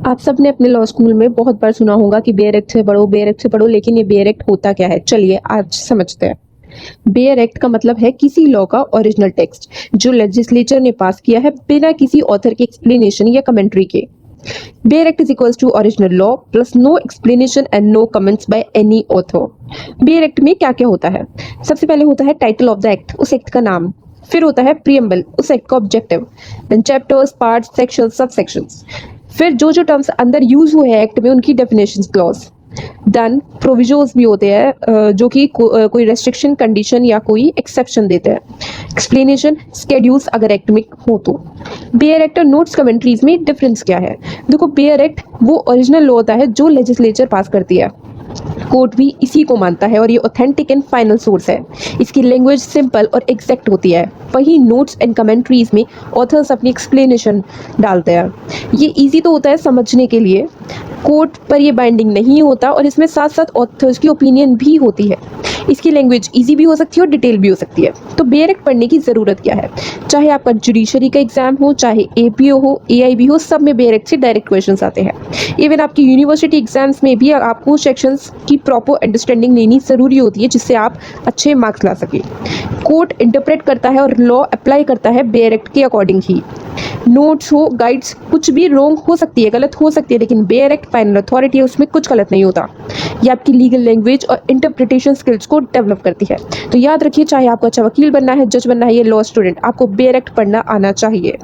आप सबने अपने लॉ स्कूल में बहुत बार सुना होगा कि बेयर एक्ट से पढ़ो, बेयर एक्ट से पढ़ो, लेकिन ये बेयर एक्ट होता क्या है? चलिए आज समझते हैं। बेयर एक्ट का मतलब है किसी लॉ का ओरिजिनल टेक्स्ट जो लेजिस्लेचर ने पास किया है बिना किसी ऑथर के एक्सप्लेनेशन या कमेंट्री के। Bare act is equals to original law plus no explanation and no comments by any author. Bare act में क्या क्या होता है? सबसे पहले होता है टाइटल ऑफ द एक्ट, उस एक्ट का नाम। फिर होता है प्रीएम्बल, उस एक्ट का objective. Then chapters, parts, sections, subsections. फिर जो जो टर्म्स अंदर यूज हुए हैं एक्ट में उनकी डेफिनेशंस क्लॉज। देन प्रोविजोस भी होते हैं जो कि कोई रेस्ट्रिक्शन, कंडीशन या कोई एक्सेप्शन देते हैं। एक्सप्लेनेशन, स्केड्यूल्स अगर एक्ट में हो तो। बेयर एक्ट और नोट्स कमेंट्रीज में डिफरेंस क्या है? देखो, बेयर एक्ट वो ओरिजिनल लॉ होता है जो लेजिस्लेचर पास करती है। कोर्ट भी इसी को मानता है और ये ऑथेंटिक एंड फाइनल सोर्स है। इसकी लैंग्वेज सिंपल और एग्जैक्ट होती है। वहीं नोट्स एंड कमेंट्रीज में ऑथर्स अपनी एक्सप्लेनेशन डालते हैं। ये इजी तो होता है समझने के लिए, कोर्ट पर ये बाइंडिंग नहीं होता और इसमें साथ साथ ऑथर्स की ओपिनियन भी होती है। इसकी लैंग्वेज इजी भी हो सकती है और डिटेल भी हो सकती है। तो बेयर एक्ट पढ़ने की ज़रूरत क्या है? चाहे आपका जुडिशरी का एग्जाम हो, चाहे एपीओ हो, एआईबी हो, सब में बेयर एक्ट से डायरेक्ट क्वेश्चंस आते हैं। इवन आपकी यूनिवर्सिटी एग्जाम्स में भी आपको सेक्शंस की प्रॉपर अंडरस्टैंडिंग लेनी ज़रूरी होती है जिससे आप अच्छे मार्क्स ला सकें। कोर्ट इंटरप्रेट करता है और लॉ अप्लाई करता है बेयर एक्ट के अकॉर्डिंग ही। नोट्स हो, गाइड्स, कुछ भी रॉन्ग हो सकती है, गलत हो सकती है, लेकिन बेयर एक्ट फाइनल अथॉरिटी है, उसमें कुछ गलत नहीं होता। ये आपकी लीगल लैंग्वेज और इंटरप्रिटेशन स्किल्स को डेवलप करती है। तो याद रखिए, चाहे आपको अच्छा वकील बनना है, जज बनना है या लॉ स्टूडेंट, आपको बेयर एक्ट पढ़ना आना चाहिए।